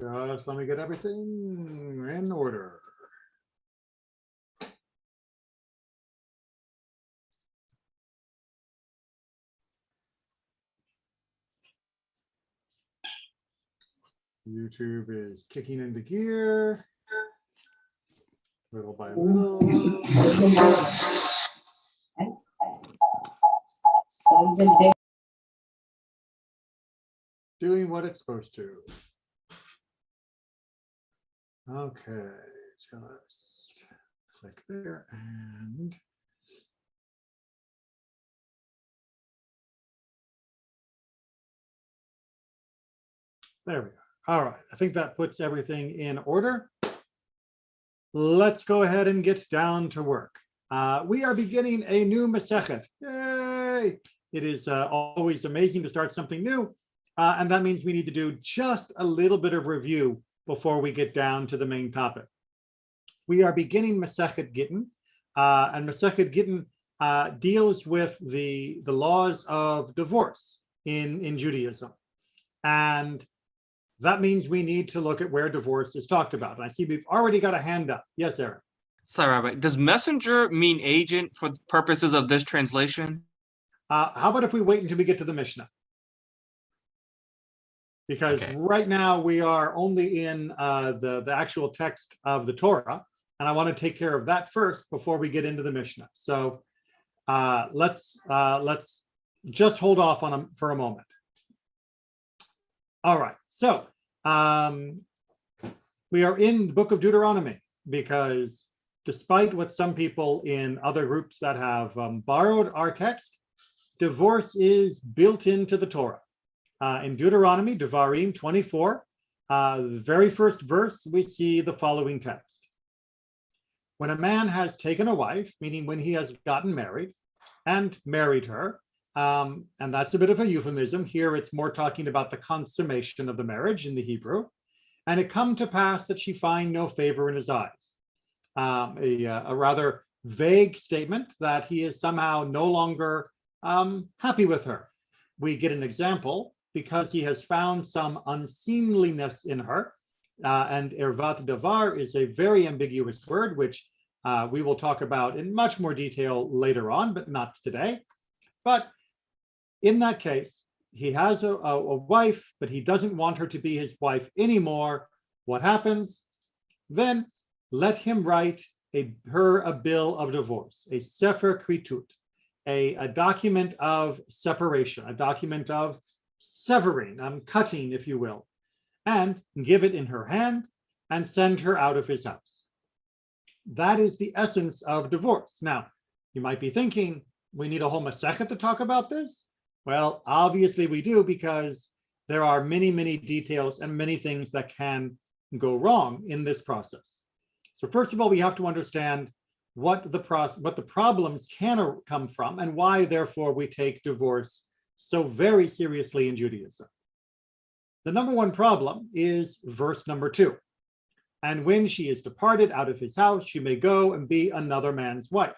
Just let me get everything in order. YouTube is kicking into gear, little by little. Doing what it's supposed to. Okay, just click there and there we go. All right, I think that puts everything in order. Let's go ahead and get down to work. We are beginning a new Masechet. Yay! It is always amazing to start something new, and that means we need to do just a little bit of review before we get down to the main topic. We are beginning Masechet Gittin, and Masechet Gittin deals with the laws of divorce in Judaism. And that means we need to look at where divorce is talked about. And I see we've already got a hand up. Yes, Aaron. Sorry, Rabbi. Does messenger mean agent for purposes of this translation? How about if we wait until we get to the Mishnah? Because right now we are only in the actual text of the Torah, and I want to take care of that first before we get into the Mishnah. So let's just hold off on them for a moment. All right, so we are in the Book of Deuteronomy because despite what some people in other groups that have borrowed our text, divorce is built into the Torah. In Deuteronomy, Devarim 24, the very first verse, we see the following text. When a man has taken a wife, meaning when he has gotten married and married her, and that's a bit of a euphemism. Here it's more talking about the consummation of the marriage in the Hebrew. And it come to pass that she find no favor in his eyes. A rather vague statement that he is somehow no longer happy with her. We get an example because he has found some unseemliness in her. And ervat davar is a very ambiguous word, which we will talk about in much more detail later on, but not today. But in that case, he has a wife, but he doesn't want her to be his wife anymore. What happens? Then let him write her a bill of divorce, a sefer kritut, a document of separation, a document of severing, cutting, if you will, and give it in her hand and send her out of his house. That is the essence of divorce. Now, you might be thinking, we need a whole Masechet to talk about this? Well, obviously we do, because there are many, many details and many things that can go wrong in this process. So first of all, we have to understand what the problems can come from and why, therefore, we take divorce so very seriously in Judaism. The number one problem is verse number 2. And when she is departed out of his house, she may go and be another man's wife.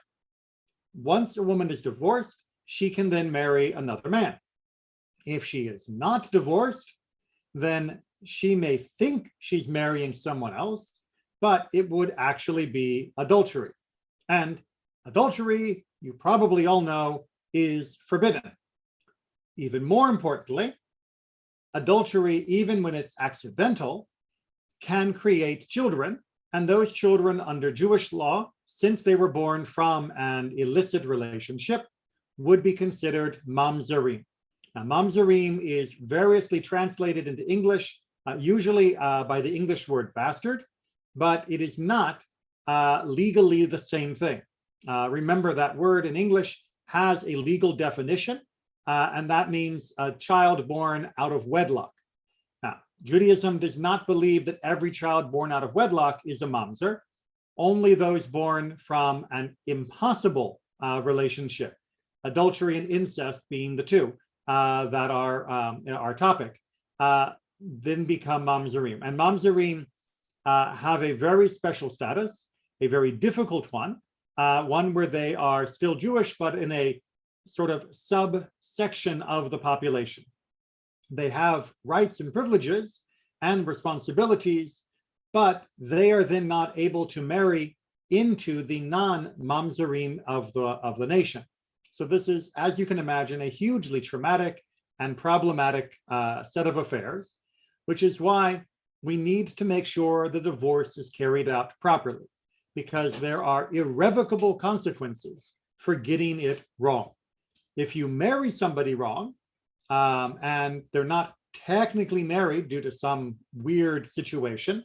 Once a woman is divorced, she can then marry another man. If she is not divorced, then she may think she's marrying someone else, but it would actually be adultery. And adultery, you probably all know, is forbidden. Even more importantly, adultery, even when it's accidental, can create children, and those children under Jewish law, since they were born from an illicit relationship, would be considered mamzerim. Now, mamzerim is variously translated into English, usually by the English word bastard, but it is not legally the same thing. Remember that word in English has a legal definition, and that means a child born out of wedlock. Now, Judaism does not believe that every child born out of wedlock is a mamzer, only those born from an impossible relationship. Adultery and incest being the two that are our topic, then become mamzerim. And mamzerim have a very special status, a very difficult one where they are still Jewish, but in a sort of subsection of the population. They have rights and privileges, and responsibilities, but they are then not able to marry into the non-mamzerim of the nation. So this is, as you can imagine, a hugely traumatic and problematic set of affairs, which is why we need to make sure the divorce is carried out properly, because there are irrevocable consequences for getting it wrong. If you marry somebody wrong, and they're not technically married due to some weird situation,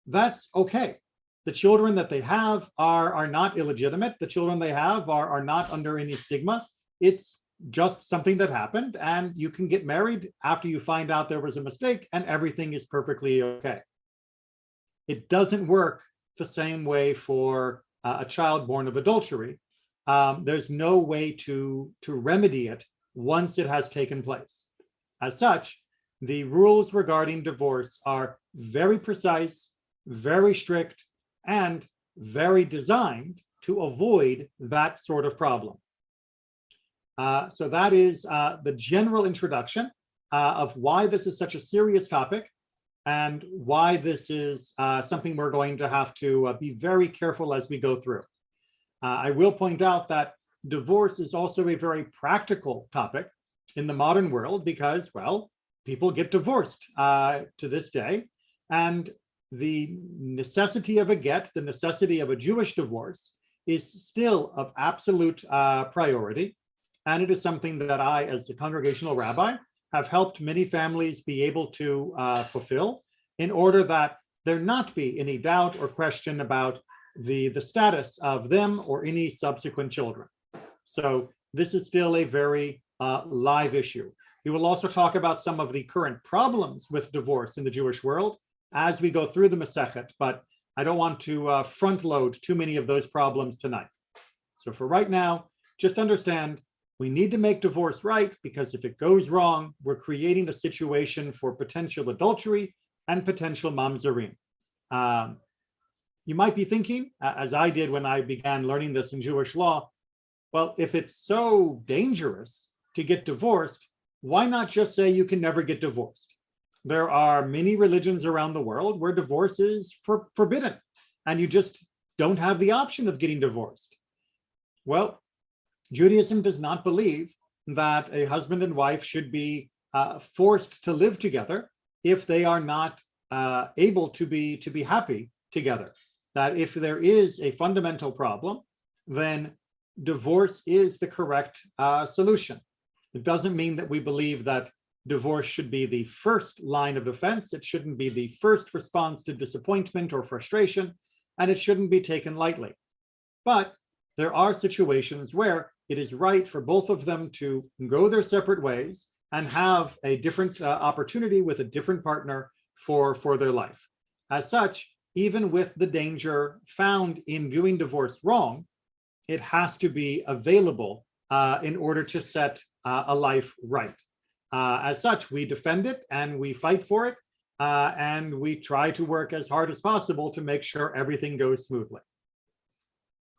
that's okay. The children that they have are not illegitimate. The children they have are not under any stigma. It's just something that happened, and you can get married after you find out there was a mistake and everything is perfectly okay. It doesn't work the same way for a child born of adultery. There's no way to remedy it once it has taken place. As such, the rules regarding divorce are very precise, very strict, and very designed to avoid that sort of problem. So that is the general introduction of why this is such a serious topic and why this is something we're going to have to be very careful as we go through. I will point out that divorce is also a very practical topic in the modern world because, well, people get divorced to this day, and the necessity of a get, the necessity of a Jewish divorce, is still of absolute priority. And it is something that I, as a congregational rabbi, have helped many families be able to fulfill in order that there not be any doubt or question about the status of them or any subsequent children. So this is still a very live issue. We will also talk about some of the current problems with divorce in the Jewish world as we go through the Masechet, but I don't want to front load too many of those problems tonight. So for right now, just understand we need to make divorce right, because if it goes wrong, we're creating a situation for potential adultery and potential mamzerim. You might be thinking, as I did when I began learning this in Jewish law, well, if it's so dangerous to get divorced, why not just say you can never get divorced? There are many religions around the world where divorce is forbidden, and you just don't have the option of getting divorced. Well, Judaism does not believe that a husband and wife should be forced to live together if they are not able to be happy together. That if there is a fundamental problem, then divorce is the correct solution. It doesn't mean that we believe that divorce should be the first line of defense. It shouldn't be the first response to disappointment or frustration, and it shouldn't be taken lightly. But there are situations where it is right for both of them to go their separate ways and have a different opportunity with a different partner for their life. As such, even with the danger found in doing divorce wrong, it has to be available in order to set a life right. As such, we defend it and we fight for it, and we try to work as hard as possible to make sure everything goes smoothly.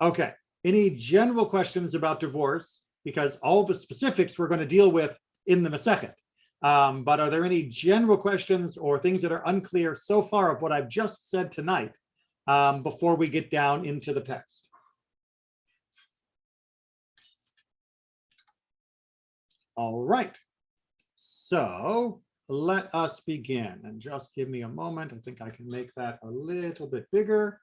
Okay, any general questions about divorce? Because all the specifics we're going to deal with in the Masechet. But are there any general questions or things that are unclear so far of what I've just said tonight before we get down into the text? All right, so let us begin, and just give me a moment. I think I can make that a little bit bigger,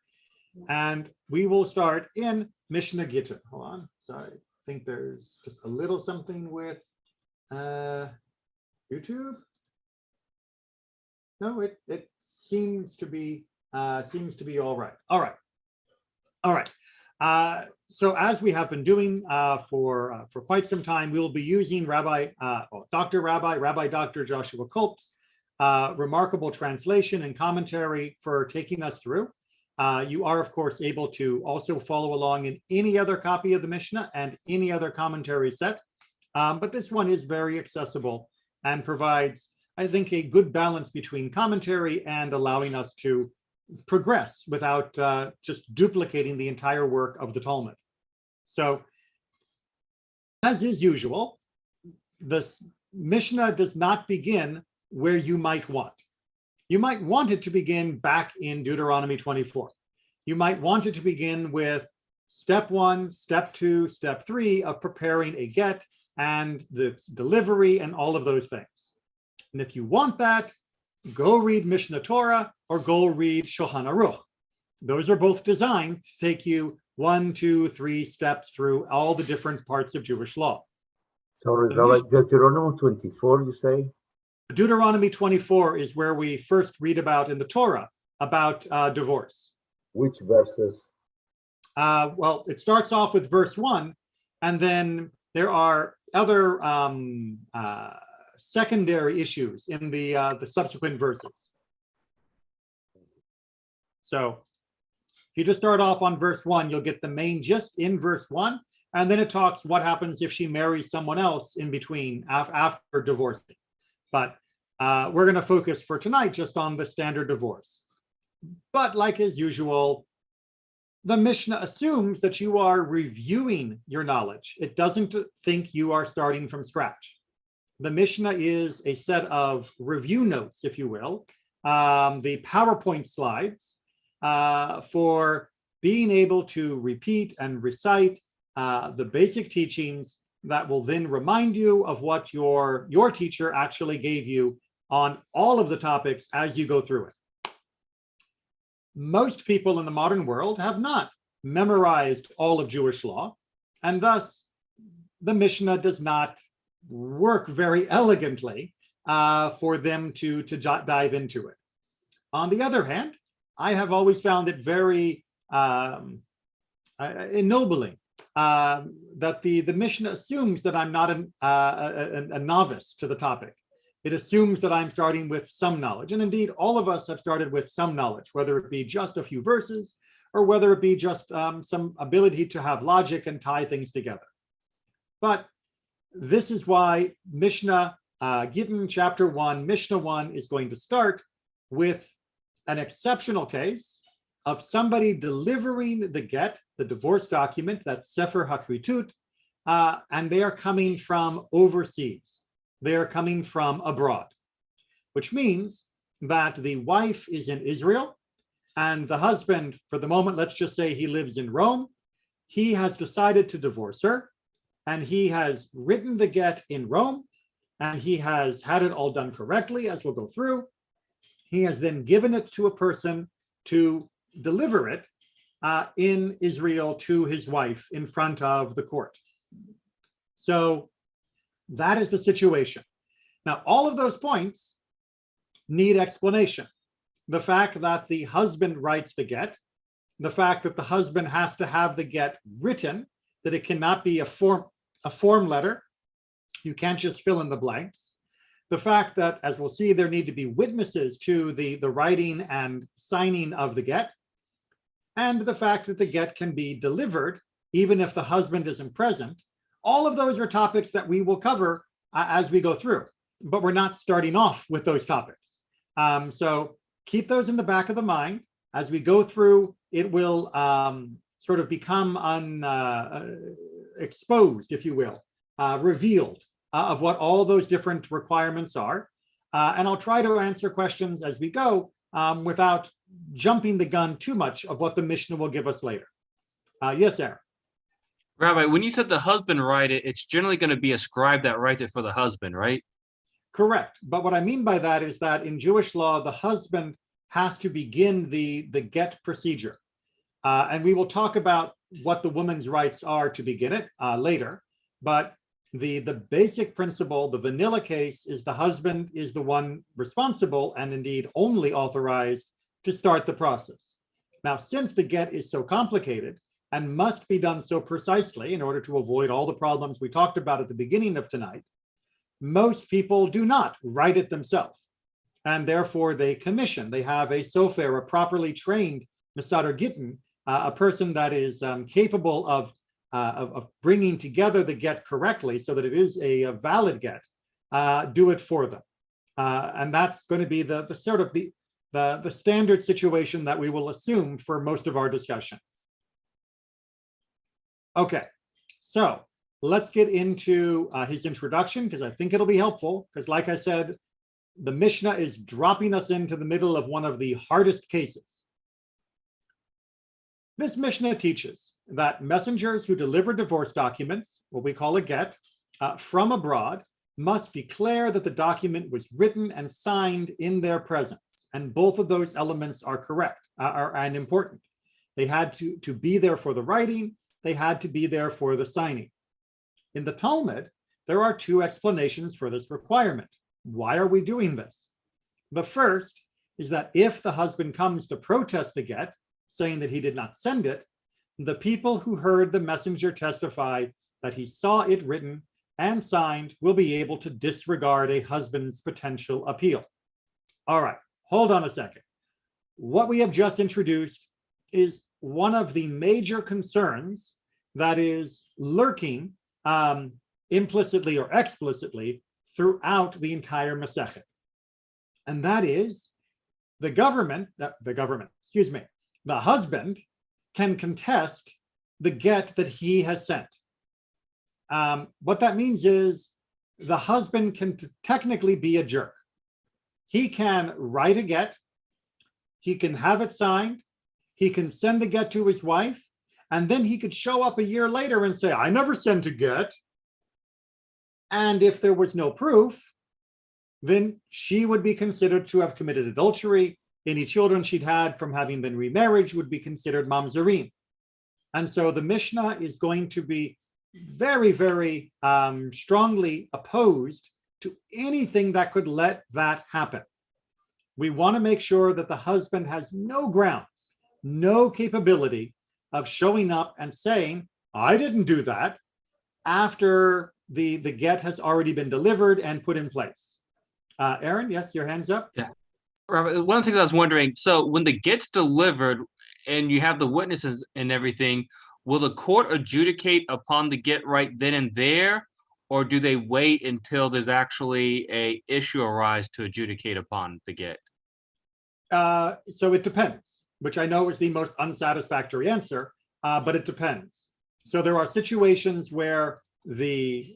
and we will start in Mishnah Gittin. Hold on, sorry, I think there's just a little something with YouTube. No, it seems to be all right. All right. So as we have been doing for quite some time, we will be using Rabbi Dr. Joshua Kolb's remarkable translation and commentary for taking us through. You are, of course, able to also follow along in any other copy of the Mishnah and any other commentary set, but this one is very accessible and provides, I think, a good balance between commentary and allowing us to progress without just duplicating the entire work of the Talmud. So, as is usual, this Mishnah does not begin where you might want. you might want it to begin back in Deuteronomy 24. You might want it to begin with step 1, step 2, step 3 of preparing a get and the delivery and all of those things. And if you want that, go read Mishnah Torah or go read Shulchan Aruch. Those are both designed to take you 1, 2, 3 steps through all the different parts of Jewish law. Sorry, Rabbi, Deuteronomy 24, you say? Deuteronomy 24 is where we first read about in the Torah about divorce. Which verses? Well, it starts off with verse 1, and then there are other secondary issues in the subsequent verses. So if you just start off on verse 1, you'll get the main gist in verse 1, and then it talks what happens if she marries someone else in between after divorcing. But we're going to focus for tonight just on the standard divorce. But like as usual, the Mishnah assumes that you are reviewing your knowledge. It doesn't think you are starting from scratch. The Mishnah is a set of review notes, if you will, the PowerPoint slides for being able to repeat and recite the basic teachings that will then remind you of what your teacher actually gave you on all of the topics as you go through it. Most people in the modern world have not memorized all of Jewish law, and thus the Mishnah does not work very elegantly for them to dive into it. On the other hand, I have always found it very ennobling that the Mishnah assumes that I'm not a novice to the topic. It assumes that I'm starting with some knowledge. And indeed, all of us have started with some knowledge, whether it be just a few verses or whether it be just some ability to have logic and tie things together. But this is why Mishnah, Gittin chapter 1, Mishnah 1 is going to start with an exceptional case of somebody delivering the get, the divorce document, that's Sefer HaKritut, and they are coming from overseas. They are coming from abroad, which means that the wife is in Israel and the husband, for the moment, let's just say he lives in Rome. He has decided to divorce her and he has written the get in Rome and he has had it all done correctly, as we'll go through. He has then given it to a person to deliver it in Israel to his wife in front of the court. So that is the situation. Now, all of those points need explanation. The fact that the husband writes the get, the fact that the husband has to have the get written, that it cannot be a form letter. You can't just fill in the blanks. The fact that, as we'll see, there need to be witnesses to the writing and signing of the get, and the fact that the get can be delivered even if the husband isn't present. All of those are topics that we will cover as we go through, but we're not starting off with those topics. So keep those in the back of the mind. As we go through, it will sort of become exposed, if you will, revealed of what all those different requirements are. And I'll try to answer questions as we go without jumping the gun too much of what the Mishnah will give us later. Yes, Aaron. Rabbi, when you said the husband write it, it's generally going to be a scribe that writes it for the husband, right? Correct. But what I mean by that is that in Jewish law, the husband has to begin the get procedure. And we will talk about what the woman's rights are to begin it later. But the basic principle, the vanilla case, is the husband is the one responsible and indeed only authorized to start the process. Now, since the get is so complicated and must be done so precisely in order to avoid all the problems we talked about at the beginning of tonight, most people do not write it themselves. And therefore they commission, they have a sofer, a properly trained Mesader Gittin, a person that is capable of bringing together the get correctly so that it is a valid get, do it for them. And that's going to be the sort of the standard situation that we will assume for most of our discussion. Okay, so let's get into his introduction, because I think it'll be helpful, because like I said, the Mishnah is dropping us into the middle of one of the hardest cases. This Mishnah teaches that messengers who deliver divorce documents, what we call a get, from abroad, must declare that the document was written and signed in their presence. And both of those elements are correct and important. They had to be there for the writing. They had to be there for the signing. In the Talmud, there are two explanations for this requirement. Why are we doing this? The first is that if the husband comes to protest the get, saying that he did not send it, the people who heard the messenger testify that he saw it written and signed will be able to disregard a husband's potential appeal. All right, hold on a second. What we have just introduced is one of the major concerns that is lurking implicitly or explicitly throughout the entire Masechet. And that is the husband can contest the get that he has sent. What that means is the husband can technically be a jerk. He can write a get, he can have it signed, he can send the get to his wife, and then he could show up a year later and say, I never sent a get. And if there was no proof, then she would be considered to have committed adultery. Any children she'd had from having been remarried would be considered mamzerim. And so the Mishnah is going to be very, very strongly opposed to anything that could let that happen. We want to make sure that the husband has no grounds, no capability of showing up and saying, I didn't do that, after the get has already been delivered and put in place. Aaron, yes, your hand's up. Yeah. Robert, one of the things I was wondering, so when the get's delivered and you have the witnesses and everything, will the court adjudicate upon the get right then and there, or do they wait until there's actually a issue arise to adjudicate upon the get? So it depends, which I know is the most unsatisfactory answer, but it depends. So there are situations where the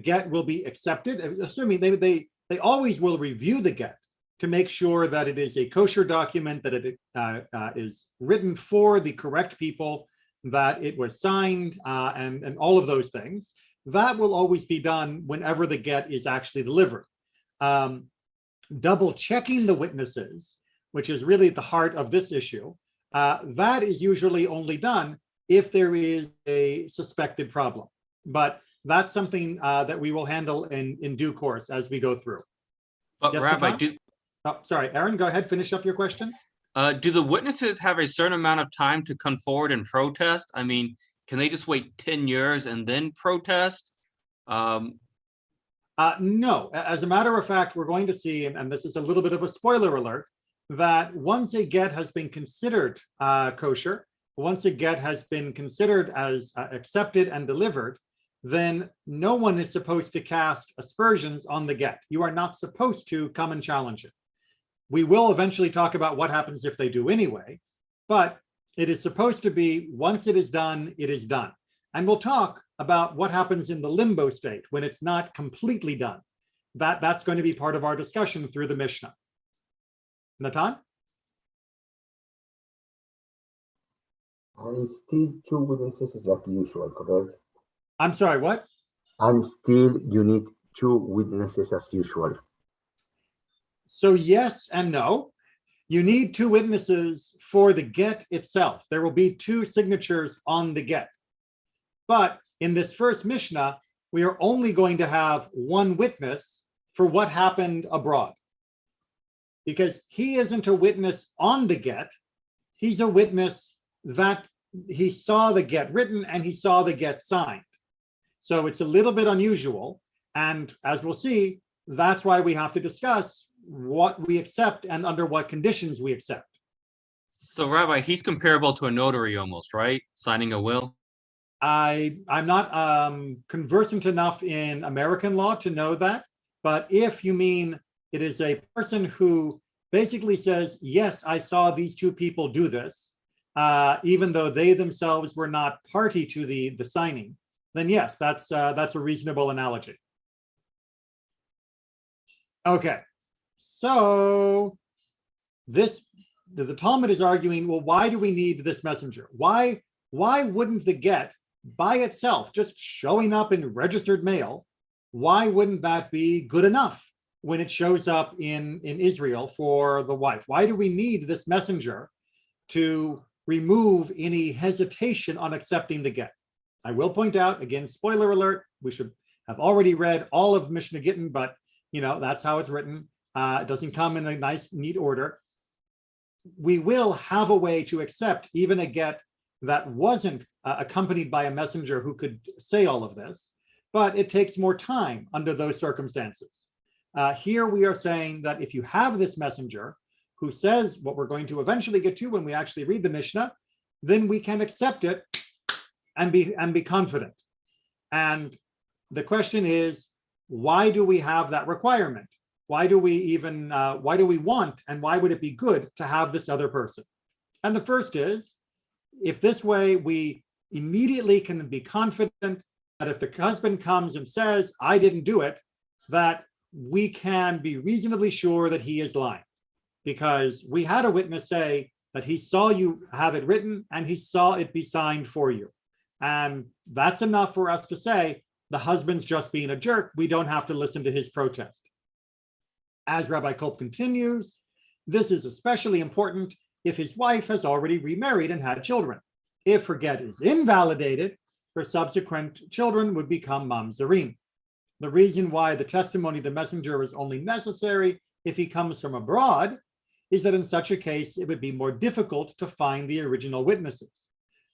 get will be accepted, assuming they always will review the get to make sure that it is a kosher document, that it is written for the correct people, that it was signed, and all of those things. That will always be done whenever the get is actually delivered. Double checking the witnesses, which is really at the heart of this issue, that is usually only done if there is a suspected problem. But that's something that we will handle in due course as we go through. But Yes, Rabbi, sorry, Aaron, go ahead, finish up your question. do the witnesses have a certain amount of time to come forward and protest? I mean, can they just wait 10 years and then protest? No, as a matter of fact, we're going to see, and this is a little bit of a spoiler alert, that once a get has been considered kosher, once a get has been considered as accepted and delivered, then no one is supposed to cast aspersions on the get. You are not supposed to come and challenge it. We will eventually talk about what happens if they do anyway, but it is supposed to be, once it is done, it is done. And we'll talk about what happens in the limbo state when it's not completely done. That's going to be part of our discussion through the Mishnah. Natan? And still two witnesses is like usual, correct? I'm sorry, what? And still you need two witnesses as usual. So yes and no. You need two witnesses for the get itself. There will be two signatures on the get. But in this first Mishnah, we are only going to have one witness for what happened abroad. Because he isn't a witness on the get, he's a witness that he saw the get written and he saw the get signed. So it's a little bit unusual. And as we'll see, that's why we have to discuss what we accept and under what conditions we accept. So Rabbi, he's comparable to a notary almost, right? Signing a will? I'm not conversant enough in American law to know that, but if you mean it is a person who basically says, yes, I saw these two people do this, even though they themselves were not party to the signing, then yes, that's a reasonable analogy. Okay, So the Talmud is arguing, well, why do we need this messenger? Why wouldn't the get by itself, just showing up in registered mail, why wouldn't that be good enough when it shows up in Israel for the wife? Why do we need this messenger to remove any hesitation on accepting the get? I will point out, again, spoiler alert, we should have already read all of Mishnah Gittin, but that's how it's written. It doesn't come in a nice, neat order. We will have a way to accept even a get that wasn't accompanied by a messenger who could say all of this, but it takes more time under those circumstances. Here we are saying that if you have this messenger who says what we're going to eventually get to when we actually read the Mishnah, then we can accept it and be confident. And the question is, why do we have that requirement? Why do we want, and why would it be good to have this other person? And the first is, if this way we immediately can be confident that if the husband comes and says, I didn't do it, that we can be reasonably sure that he is lying. Because we had a witness say that he saw you have it written and he saw it be signed for you. And that's enough for us to say the husband's just being a jerk. We don't have to listen to his protest. As Rabbi Kolb continues, this is especially important if his wife has already remarried and had children. If her get is invalidated, her subsequent children would become mamzerim. The reason why the testimony of the messenger is only necessary if he comes from abroad is that in such a case, it would be more difficult to find the original witnesses.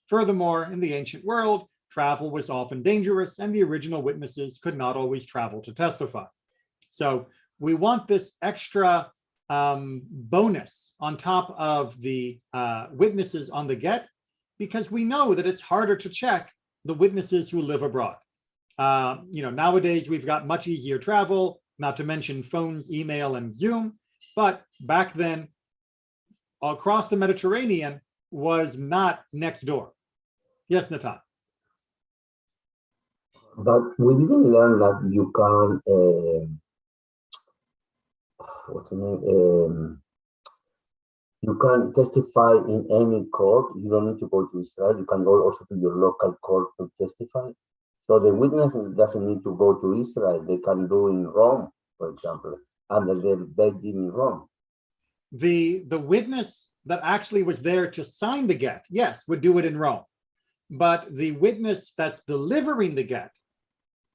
Furthermore, in the ancient world, travel was often dangerous and the original witnesses could not always travel to testify. So we want this extra bonus on top of the witnesses on the get, because we know that it's harder to check the witnesses who live abroad. Nowadays we've got much easier travel, not to mention phones, email, and Zoom. But back then, across the Mediterranean was not next door. Yes, Natan. But we didn't learn that you can, what's the name? You can testify in any court. You don't need to go to Israel. You can go also to your local court to testify. So the witness doesn't need to go to Israel. They can do in Rome, for example, under the Beit Din in Rome. The witness that actually was there to sign the get, yes, would do it in Rome. But the witness that's delivering the get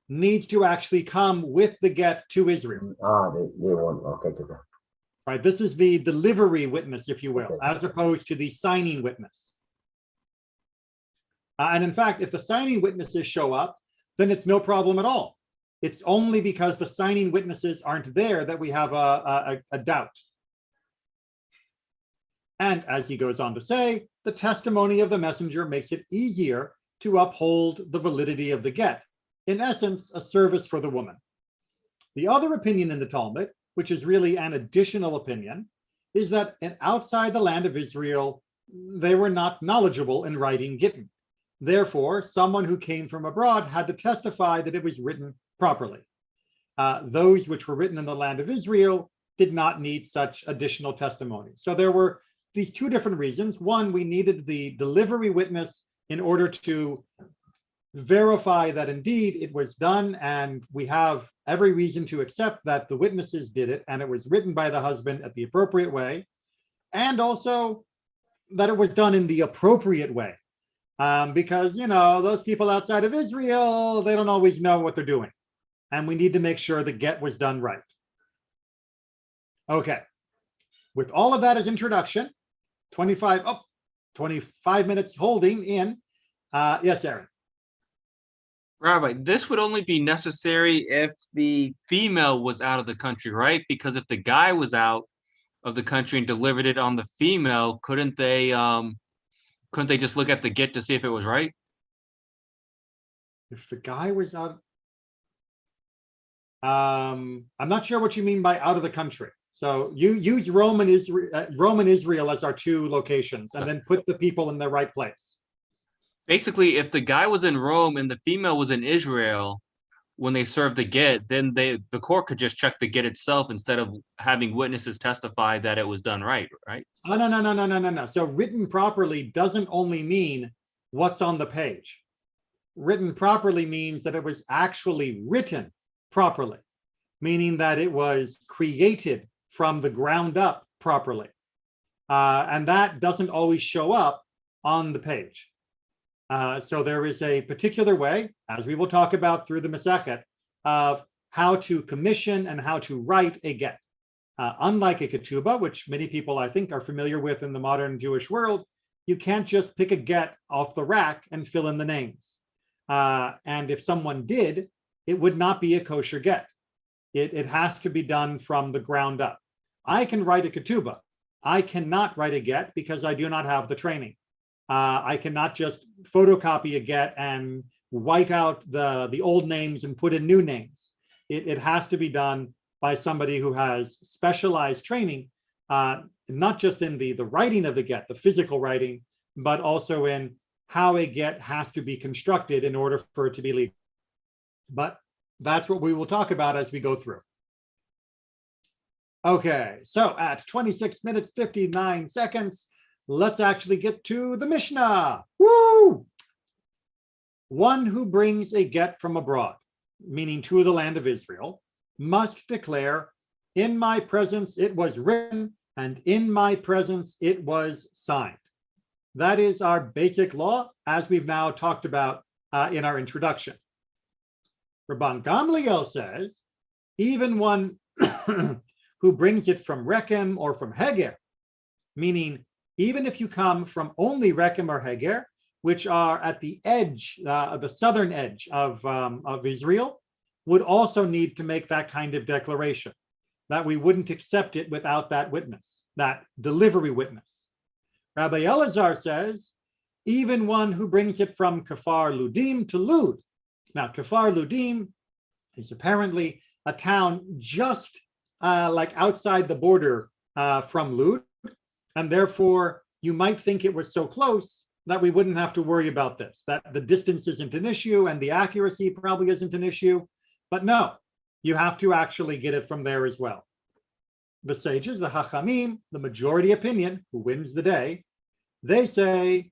needs to actually come with the get to Israel. They won't. Okay. Right. This is the delivery witness, if you will, Okay. as opposed to the signing witness. And in fact, if the signing witnesses show up, then it's no problem at all. It's only because the signing witnesses aren't there that we have a doubt. And as he goes on to say, the testimony of the messenger makes it easier to uphold the validity of the get. In essence, a service for the woman. The other opinion in the Talmud, which is really an additional opinion, is that outside the land of Israel, they were not knowledgeable in writing Gittin. Therefore, someone who came from abroad had to testify that it was written properly. Those which were written in the land of Israel did not need such additional testimony. So there were these two different reasons. One, we needed the delivery witness in order to verify that indeed it was done, and we have every reason to accept that the witnesses did it and it was written by the husband at the appropriate way, and also that it was done in the appropriate way. Because, those people outside of Israel, they don't always know what they're doing. And we need to make sure the get was done right. Okay. With all of that as introduction, 25 minutes holding in. Yes, Aaron. Rabbi, this would only be necessary if the female was out of the country, right? Because if the guy was out of the country and delivered it on the female, couldn't they just look at the get to see if it was right? If the guy was out, I'm not sure what you mean by out of the country. So you use Rome and Israel as our two locations, and then put the people in the right place. Basically, if the guy was in Rome and the female was in Israel, when they serve the get, then the court could just check the get itself instead of having witnesses testify that it was done right, right? Oh, no. So written properly doesn't only mean what's on the page. Written properly means that it was actually written properly, meaning that it was created from the ground up properly. And that doesn't always show up on the page. So there is a particular way, as we will talk about through the Masechet, of how to commission and how to write a get. Unlike a ketubah, which many people I think are familiar with in the modern Jewish world, you can't just pick a get off the rack and fill in the names. And if someone did, it would not be a kosher get. It has to be done from the ground up. I can write a ketubah. I cannot write a get because I do not have the training. I cannot just photocopy a get and white out the old names and put in new names. It has to be done by somebody who has specialized training, not just in the writing of the get, the physical writing, but also in how a get has to be constructed in order for it to be legal. But that's what we will talk about as we go through. Okay, so at 26 minutes, 59 seconds, let's actually get to the Mishnah. Woo! One who brings a get from abroad, meaning to the land of Israel, must declare, in my presence it was written, and in my presence it was signed. That is our basic law, as we've now talked about in our introduction. Rabban Gamliel says, even one who brings it from Rechem or from Heger, meaning even if you come from only Rechem or Heger, which are at the edge, the southern edge of Israel, would also need to make that kind of declaration, that we wouldn't accept it without that witness, that delivery witness. Rabbi Elazar says, even one who brings it from Kfar Ludim to Lud. Now, Kfar Ludim is apparently a town just like outside the border from Lud, and therefore you might think it was so close that we wouldn't have to worry about this, that the distance isn't an issue and the accuracy probably isn't an issue. But no, you have to actually get it from there as well. The sages, the Hachamim, the majority opinion, who wins the day, they say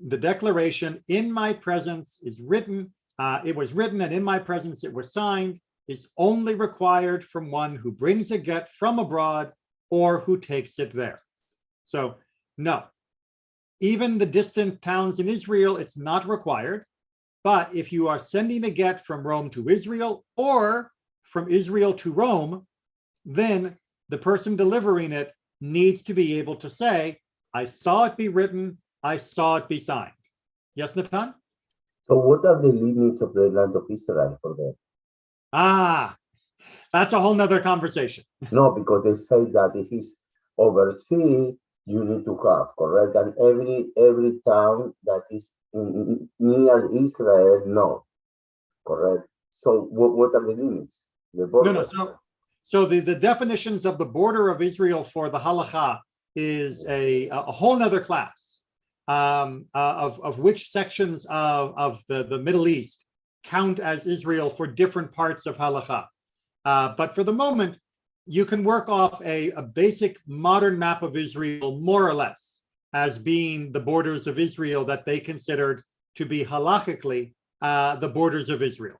the declaration, in my presence is written, it was written, and in my presence it was signed, is only required from one who brings a get from abroad or who takes it there. So no, even the distant towns in Israel, it's not required. But if you are sending a get from Rome to Israel or from Israel to Rome, then the person delivering it needs to be able to say, I saw it be written, I saw it be signed. Yes, Natan? So what are the limits of the land of Israel for that? Ah, that's a whole nother conversation. No, because they say that if it's overseas, you need to have, correct? And every town that is near Israel, no, correct? So what are the limits? The border? No. So the definitions of the border of Israel for the halakha is a whole nother class of which sections of the Middle East count as Israel for different parts of halakha. But for the moment, you can work off a basic modern map of Israel, more or less, as being the borders of Israel that they considered to be halachically the borders of Israel.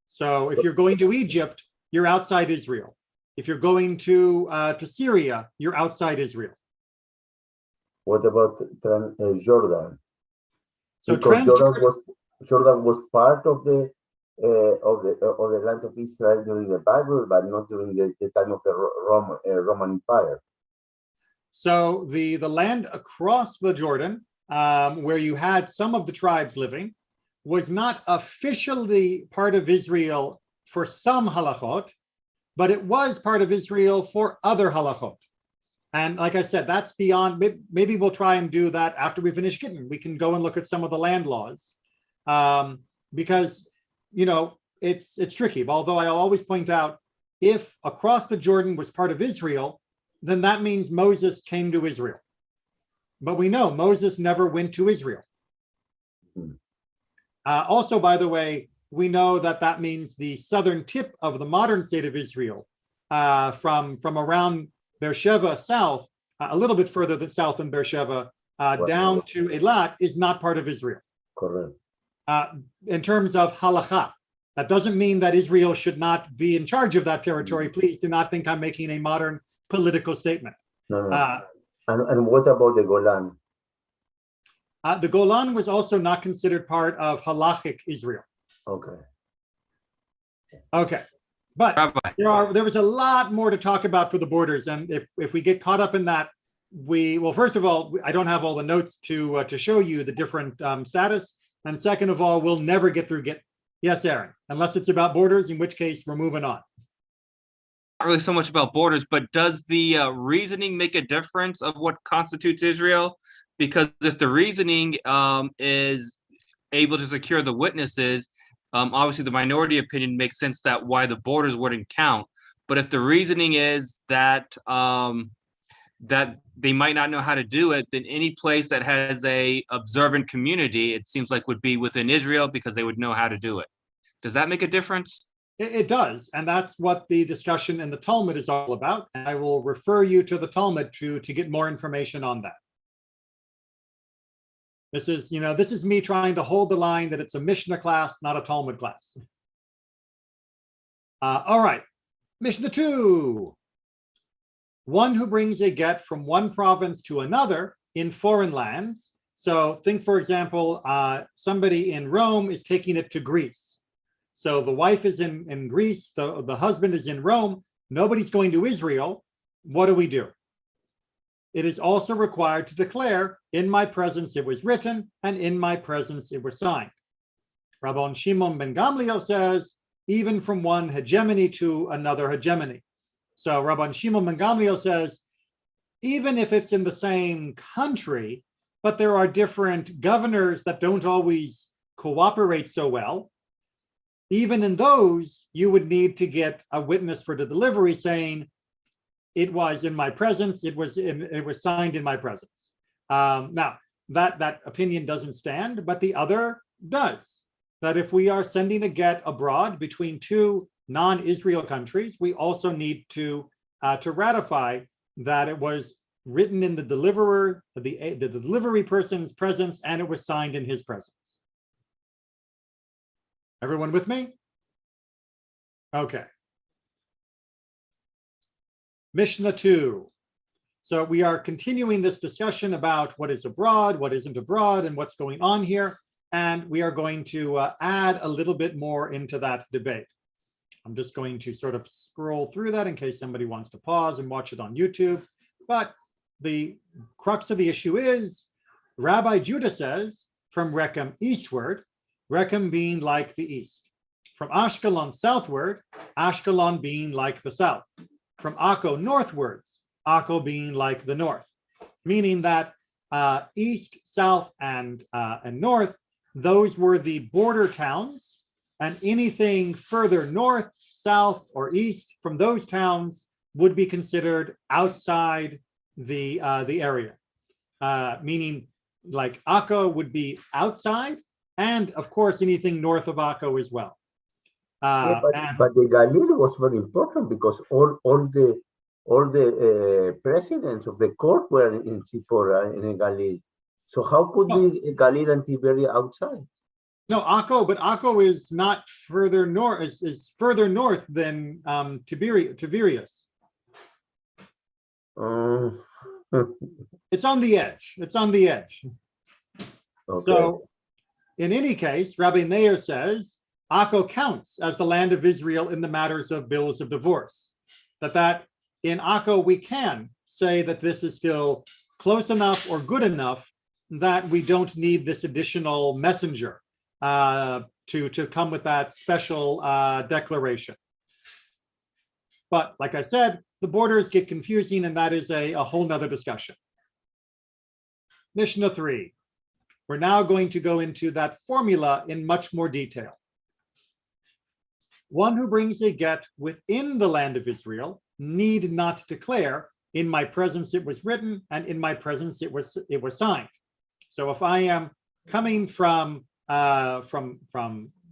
So if you're going to Egypt, you're outside Israel. If you're going to Syria, you're outside Israel. What about Jordan? So because Jordan was part of the land of Israel during the Bible, but not during the time of the Roman Empire. So the land across the Jordan, where you had some of the tribes living, was not officially part of Israel for some halachot, but it was part of Israel for other halachot. And like I said, that's beyond, maybe we'll try and do that after we finish Gittin. We can go and look at some of the land laws because, you know, it's tricky. Although I always point out, if across the Jordan was part of Israel, then that means Moses came to Israel. But we know Moses never went to Israel. Also, by the way, we know that that means the southern tip of the modern state of Israel, from around Beersheba south, a little bit further than south than Beersheba, down to Eilat is not part of Israel. Correct. In terms of halakha, that doesn't mean that Israel should not be in charge of that territory. Please do not think I'm making a modern political statement. No, no. And what about the Golan? The Golan was also not considered part of halachic Israel. Okay. Okay, but Rabbi. there was a lot more to talk about for the borders, and if we get caught up in that, well, first of all, I don't have all the notes to show you the different status, and second of all, we'll never get through Gittin. Yes, Aaron, unless it's about borders, in which case we're moving on. Not really so much about borders, but does the reasoning make a difference of what constitutes Israel? Because if the reasoning is able to secure the witnesses, obviously the minority opinion makes sense that why the borders wouldn't count. But if the reasoning is that that they might not know how to do it, then any place that has a observant community, it seems like would be within Israel because they would know how to do it. Does that make a difference? It does, and that's what the discussion in the Talmud is all about. And I will refer you to the Talmud to get more information on that. This is me trying to hold the line that it's a Mishnah class, not a Talmud class. All right, Mishnah 2. One who brings a get from one province to another in foreign lands. So think, for example, somebody in Rome is taking it to Greece. So the wife is in Greece, the husband is in Rome, nobody's going to Israel. What do we do? It is also required to declare, in my presence it was written, and in my presence it was signed. Rabban Shimon ben Gamliel says, even from one hegemony to another hegemony. So Rabban Shimon ben Gamliel says, even if it's in the same country, but there are different governors that don't always cooperate so well, even in those, you would need to get a witness for the delivery saying, it was in my presence, it was signed in my presence. Now, that opinion doesn't stand, but the other does. That if we are sending a get abroad between two non-Israel countries, we also need to ratify that it was written in the deliverer, the delivery person's presence, and it was signed in his presence. Everyone with me? Okay. Mishnah 2. So we are continuing this discussion about what is abroad, what isn't abroad, and what's going on here. And we are going to add a little bit more into that debate. I'm just going to sort of scroll through that in case somebody wants to pause and watch it on YouTube. But the crux of the issue is, Rabbi Judah says, from Rechem eastward, Rechem being like the east. From Ashkelon southward, Ashkelon being like the south. From Akko northwards, Akko being like the north. Meaning that east, south, and north, those were the border towns, and anything further north, south, or east from those towns would be considered outside the area. Meaning like Akko would be outside, and of course anything north of Akko as well. But the Galil was very important because all the presidents of the court were in Tzipora in the Galil. So how could be Galil and Tiberia outside? No, Akko, but Akko is not further north, is further north than Tiberias. It's on the edge. It's on the edge. Okay. So in any case, Rabbi Meir says, Akko counts as the land of Israel in the matters of bills of divorce. That in Akko we can say that this is still close enough or good enough that we don't need this additional messenger to come with that special declaration. But like I said, the borders get confusing, and that is a whole nother discussion. Mishnah 3. We're now going to go into that formula in much more detail. One who brings a get within the land of Israel need not declare, in my presence it was written, and in my presence it was signed. So if I am coming from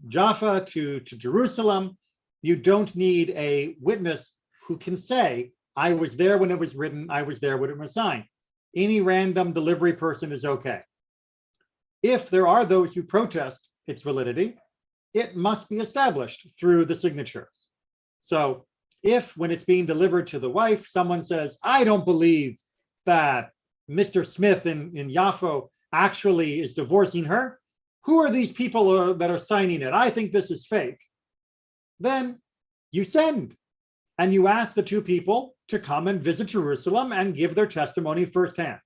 Jaffa to Jerusalem, you don't need a witness who can say, I was there when it was written, I was there when it was signed. Any random delivery person is okay. If there are those who protest its validity, it must be established through the signatures. So if when it's being delivered to the wife, someone says, I don't believe that Mr. Smith in Yafo actually is divorcing her, who are these people that are signing it? I think this is fake. Then you send and you ask the two people to come and visit Jerusalem and give their testimony firsthand.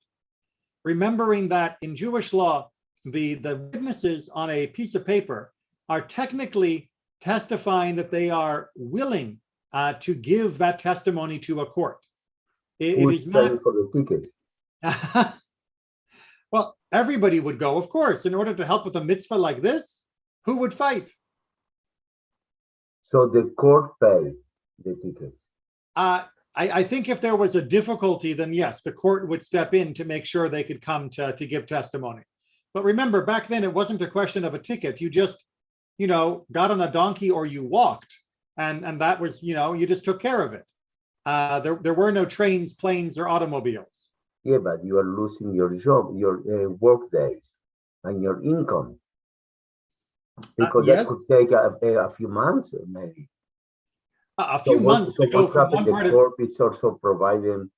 Remembering that in Jewish law, the witnesses on a piece of paper are technically testifying that they are willing to give that testimony to a court. It Who's is not paying for the ticket? well, everybody would go, of course, in order to help with a mitzvah like this. Who would fight? So the court pay the tickets. I think if there was a difficulty, then yes, the court would step in to make sure they could come to give testimony. But remember, back then, it wasn't a question of a ticket. You just, got on a donkey or you walked. And that was, you just took care of it. There were no trains, planes, or automobiles. Yeah, but you are losing your job, your work days, and your income. Because yes. that could take a few months, maybe. A few months to go from one part the of court is also providing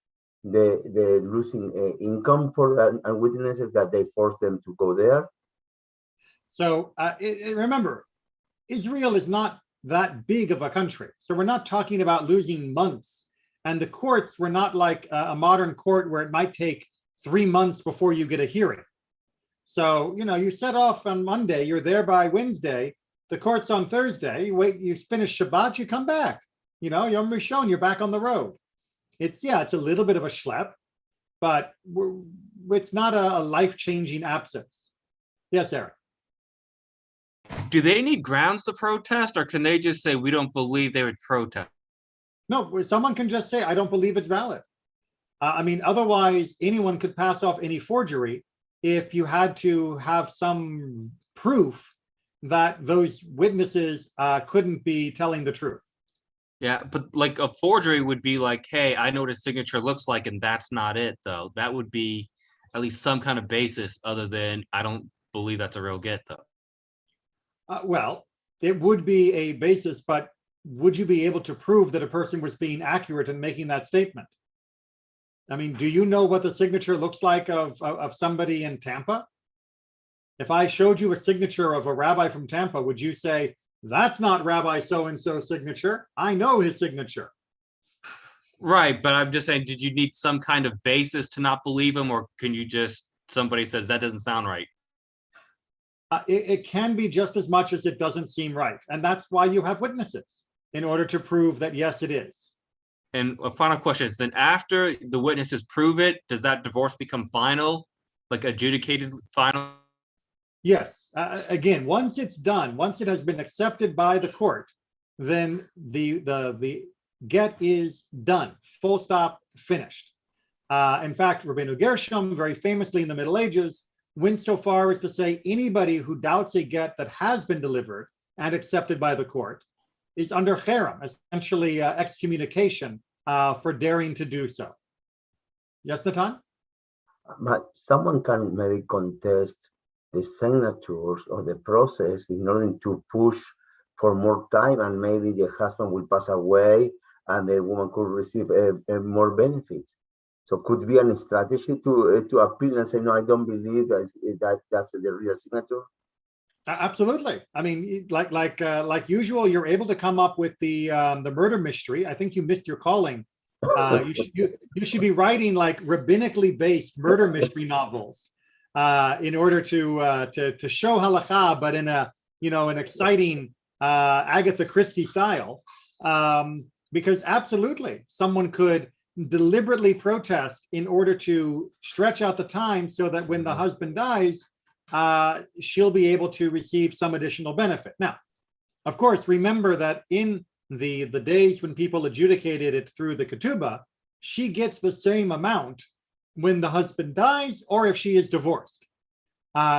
the losing income for witnesses that they force them to go there. So remember, Israel is not that big of a country. So we're not talking about losing months. And the courts were not like a modern court where it might take 3 months before you get a hearing. So, you set off on Monday, you're there by Wednesday, the court's on Thursday, you wait, you finish Shabbat, you come back. Yom Rishon, you're back on the road. It's a little bit of a schlep, but it's not a life-changing absence. Yes, Eric. Do they need grounds to protest, or can they just say, we don't believe they would protest? No, someone can just say, I don't believe it's valid. Otherwise, anyone could pass off any forgery if you had to have some proof that those witnesses couldn't be telling the truth. Yeah, but like a forgery would be like, hey, I know what his signature looks like, and that's not it, though. That would be at least some kind of basis other than I don't believe that's a real get, though. Well, it would be a basis, but would you be able to prove that a person was being accurate in making that statement? Do you know what the signature looks like of somebody in Tampa? If I showed you a signature of a rabbi from Tampa, would you say, that's not Rabbi so-and-so's signature? I know his signature. Right, but I'm just saying, did you need some kind of basis to not believe him, or can you just, somebody says, that doesn't sound right? It can be just as much as it doesn't seem right. And that's why you have witnesses, in order to prove that, yes, it is. And a final question is, then after the witnesses prove it, does that divorce become final, like adjudicated final? Yes. Again, once it's done, once it has been accepted by the court, then the get is done. Full stop, finished. In fact, Rabbeinu Gershom, very famously in the Middle Ages, went so far as to say anybody who doubts a get that has been delivered and accepted by the court is under cherem, essentially excommunication for daring to do so. Yes, Natan? But someone can maybe contest the signatures or the process in order to push for more time, and maybe the husband will pass away and the woman could receive more benefits. So could be a strategy to appeal and say, no, I don't believe that's the real signature. Absolutely. Like usual, you're able to come up with the murder mystery. I think you missed your calling. You should be writing like rabbinically based murder mystery novels in order to show halakha, but in an exciting Agatha Christie style. Because absolutely, someone could deliberately protest in order to stretch out the time so that when the husband dies, she'll be able to receive some additional benefit. Now, of course, remember that in the days when people adjudicated it through the ketubah, she gets the same amount when the husband dies or if she is divorced.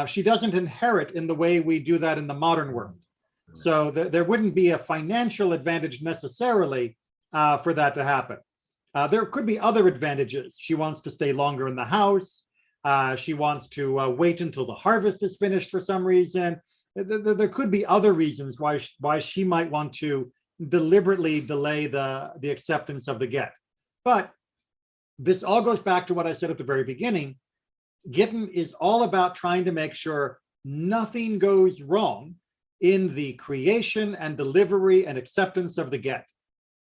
She doesn't inherit in the way we do that in the modern world. So there wouldn't be a financial advantage necessarily for that to happen. There could be other advantages. She wants to stay longer in the house. She wants to wait until the harvest is finished for some reason. There could be other reasons why she might want to deliberately delay the acceptance of the get. But this all goes back to what I said at the very beginning. Gittin is all about trying to make sure nothing goes wrong in the creation and delivery and acceptance of the get,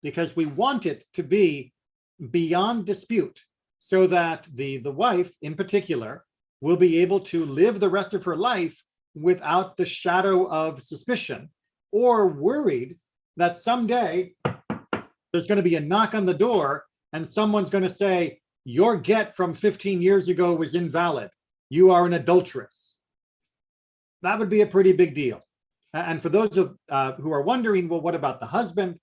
because we want it to be beyond dispute, so that the wife in particular will be able to live the rest of her life without the shadow of suspicion or worried that someday there's going to be a knock on the door and someone's going to say, your get from 15 years ago was invalid. You are an adulteress. That would be a pretty big deal. And for those who are wondering, well, what about the husband?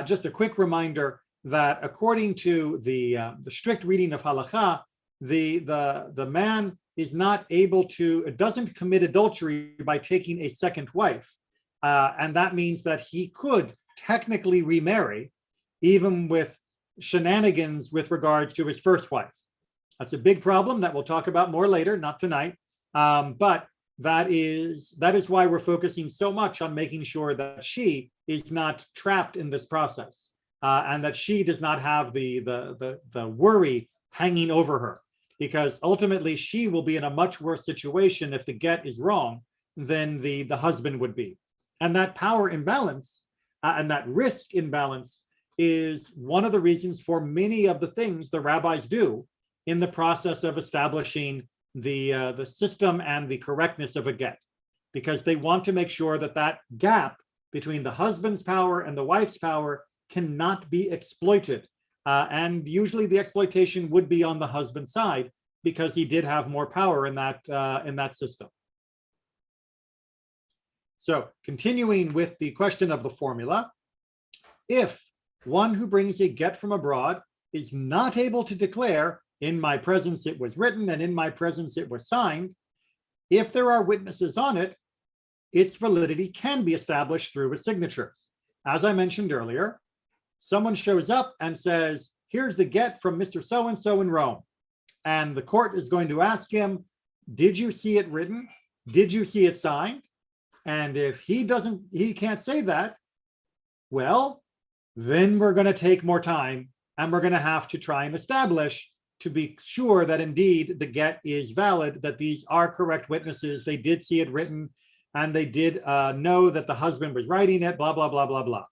Just a quick reminder that according to the strict reading of halakha, the man is not able to, doesn't commit adultery by taking a second wife. And that means that he could technically remarry, even with shenanigans with regards to his first wife. That's a big problem that we'll talk about more later, not tonight. But that is why we're focusing so much on making sure that she is not trapped in this process, and that she does not have the worry hanging over her, because ultimately she will be in a much worse situation if the get is wrong than the husband would be. And that power imbalance and that risk imbalance is one of the reasons for many of the things the rabbis do in the process of establishing the system and the correctness of a get, because they want to make sure that that gap between the husband's power and the wife's power cannot be exploited. And usually the exploitation would be on the husband's side, because he did have more power in that system. So continuing with the question of the formula, if one who brings a get from abroad is not able to declare, in my presence it was written and in my presence it was signed, if there are witnesses on it, its validity can be established through his signatures. As I mentioned earlier, someone shows up and says, here's the get from Mr. So-and-so in Rome. And the court is going to ask him, did you see it written? Did you see it signed? And if he can't say that, well, then we're going to take more time and we're going to have to try and establish to be sure that indeed the get is valid, that these are correct witnesses, they did see it written, and they did know that the husband was writing it, blah, blah, blah, blah, blah.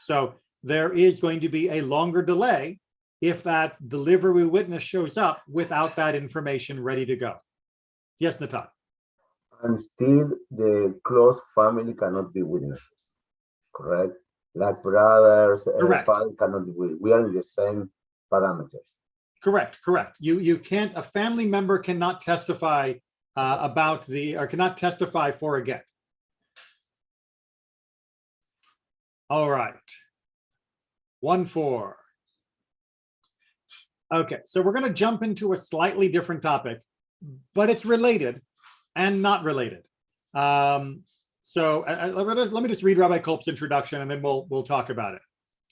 So there is going to be a longer delay if that delivery witness shows up without that information ready to go. Yes, Natan. And still the close family cannot be witnesses, correct? Like brothers, father cannot be witnesses. We are in the same parameters. Correct. You can't, a family member cannot testify cannot testify for a get. All right. 1-4. Okay, so we're going to jump into a slightly different topic, but it's related and not related. So let me just read Rabbi Kolb's introduction and then we'll talk about it.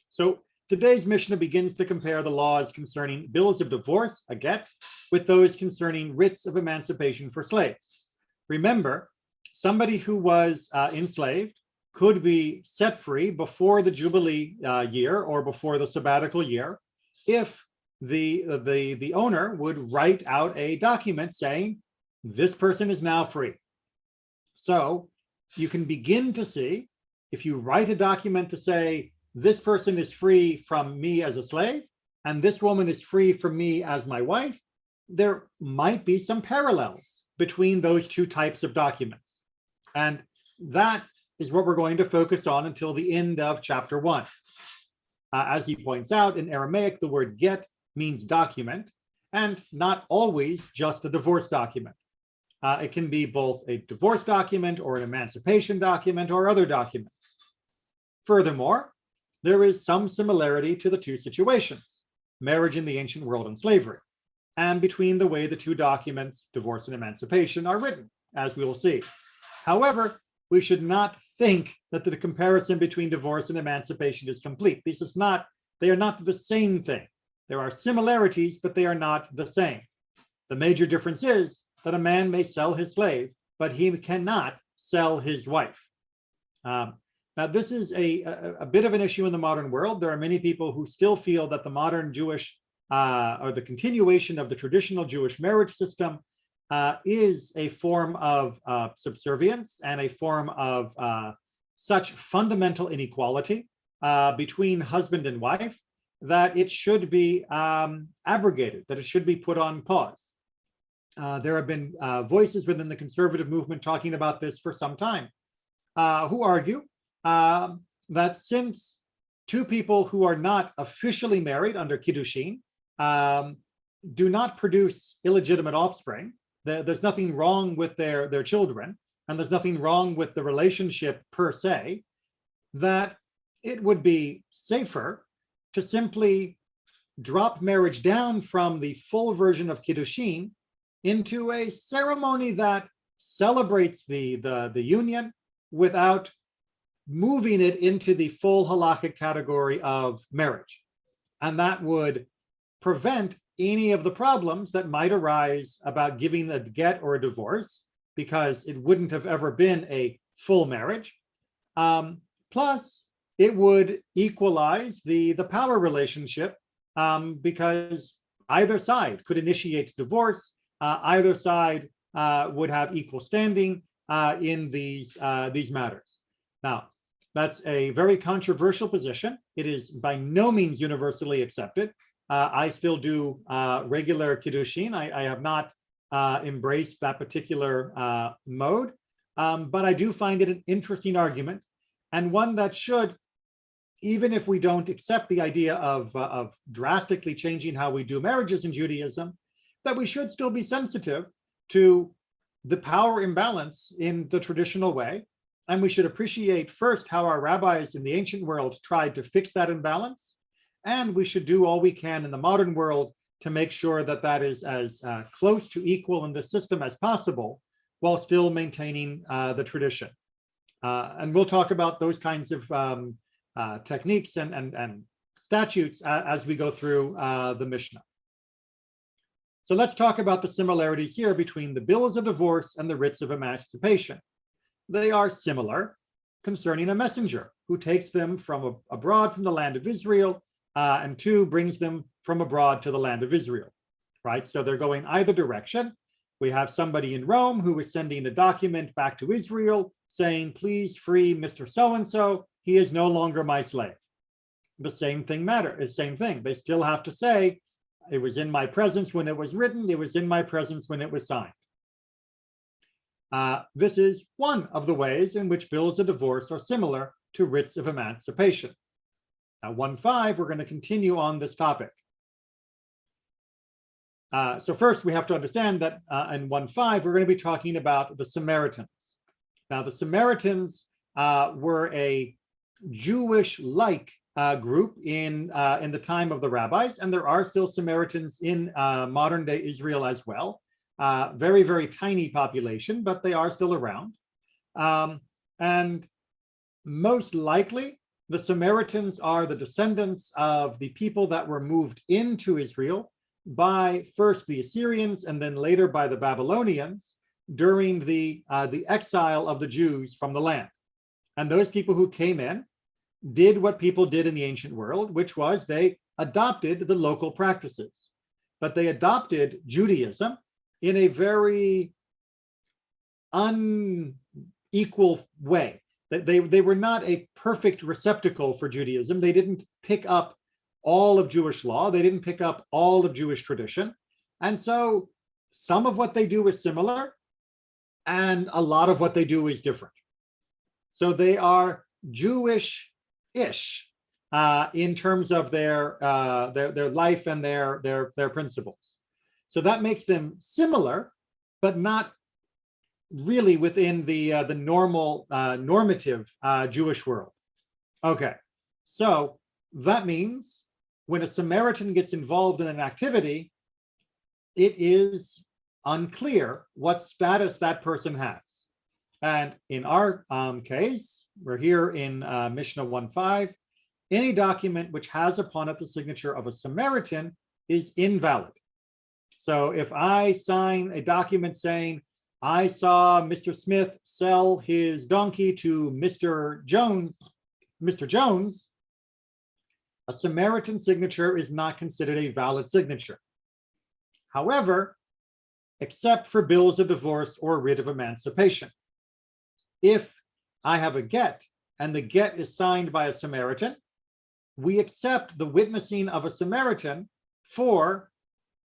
So today's Mishnah begins to compare the laws concerning bills of divorce, a get, with those concerning writs of emancipation for slaves. Remember, somebody who was enslaved could be set free before the Jubilee year or before the sabbatical year if the owner would write out a document saying, this person is now free. So you can begin to see, if you write a document to say, this person is free from me as a slave, and this woman is free from me as my wife, there might be some parallels between those two types of documents. And that is what we're going to focus on until the end of chapter 1. As he points out, in Aramaic, the word get means document, and not always just a divorce document. It can be both a divorce document or an emancipation document or other documents. Furthermore, there is some similarity to the two situations, marriage in the ancient world and slavery, and between the way the two documents, divorce and emancipation, are written, as we will see. However, we should not think that the comparison between divorce and emancipation is complete. They are not the same thing. There are similarities, but they are not the same. The major difference is that a man may sell his slave, but he cannot sell his wife. Now, this is a bit of an issue in the modern world. There are many people who still feel that the modern Jewish or the continuation of the traditional Jewish marriage system is a form of subservience and a form of such fundamental inequality between husband and wife that it should be abrogated, that it should be put on pause. There have been voices within the conservative movement talking about this for some time, who argue that since two people who are not officially married under Kiddushin do not produce illegitimate offspring, there's nothing wrong with their children, and there's nothing wrong with the relationship per se, that it would be safer to simply drop marriage down from the full version of Kiddushin into a ceremony that celebrates the union without moving it into the full halakhic category of marriage. And that would prevent any of the problems that might arise about giving a get or a divorce, because it wouldn't have ever been a full marriage. Plus, it would equalize the power relationship, because either side could initiate divorce. Either side would have equal standing in these matters. Now, that's a very controversial position. It is by no means universally accepted. I still do regular Kiddushin. I have not embraced that particular mode, but I do find it an interesting argument, and one that should, even if we don't accept the idea of drastically changing how we do marriages in Judaism, that we should still be sensitive to the power imbalance in the traditional way. And we should appreciate first how our rabbis in the ancient world tried to fix that imbalance. And we should do all we can in the modern world to make sure that that is as close to equal in the system as possible, while still maintaining the tradition. And we'll talk about those kinds of techniques and statutes as we go through the Mishnah. So let's talk about the similarities here between the bills of divorce and the writs of emancipation. They are similar concerning a messenger who takes them from abroad from the land of Israel, and two, brings them from abroad to the land of Israel, right? So they're going either direction. We have somebody in Rome who is sending a document back to Israel saying, please free Mr. So-and-so, he is no longer my slave. The same thing matters, same thing. They still have to say, it was in my presence when it was written, it was in my presence when it was signed. This is one of the ways in which bills of divorce are similar to writs of emancipation. Now, 1.5, we're going to continue on this topic. So first, we have to understand that in 1.5, we're going to be talking about the Samaritans. Now, the Samaritans were a Jewish-like group in the time of the rabbis, and there are still Samaritans in modern-day Israel as well. Very, very tiny population, but they are still around. And most likely, the Samaritans are the descendants of the people that were moved into Israel by first the Assyrians and then later by the Babylonians during the exile of the Jews from the land. And those people who came in did what people did in the ancient world, which was they adopted the local practices. But they adopted Judaism in a very unequal way. They were not a perfect receptacle for Judaism. They didn't pick up all of Jewish law. They didn't pick up all of Jewish tradition. And so some of what they do is similar, and a lot of what they do is different. So they are Jewish-ish in terms of their life and their principles. So that makes them similar, but not really within the normal normative Jewish world. Okay, so that means when a Samaritan gets involved in an activity, it is unclear what status that person has. And in our case, we're here in Mishnah 1:5. Any document which has upon it the signature of a Samaritan is invalid. So if I sign a document saying, I saw Mr. Smith sell his donkey to Mr. Jones, a Samaritan signature is not considered a valid signature. However, except for bills of divorce or writ of emancipation. If I have a get and the get is signed by a Samaritan, we accept the witnessing of a Samaritan for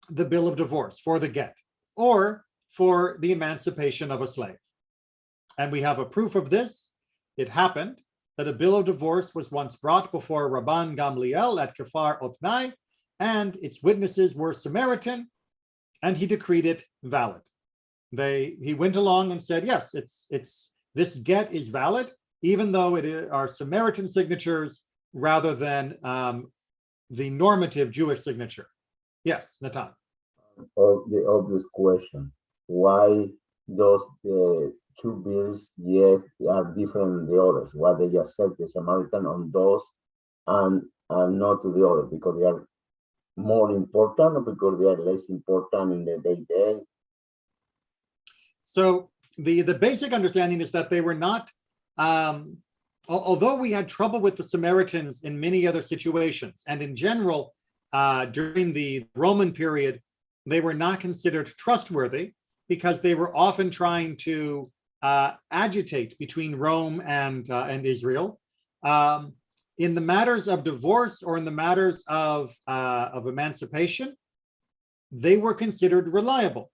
the bill of divorce, for the get, or for the emancipation of a slave. And we have a proof of this. It happened that a bill of divorce was once brought before Rabban Gamliel at Kfar Otnai, and its witnesses were Samaritan, and he decreed it valid. He went along and said, yes, this get is valid, even though it are Samaritan signatures rather than the normative Jewish signature. Yes, Natan. The obvious question: why those two bills, yes, are different than the others? Why they accept the Samaritan on those and not to the other? Because they are more important, or because they are less important in the day-to-day? So the basic understanding is that they were not, although we had trouble with the Samaritans in many other situations, and in general, during the Roman period, they were not considered trustworthy because they were often trying to agitate between Rome and Israel. In the matters of divorce or in the matters of emancipation, they were considered reliable.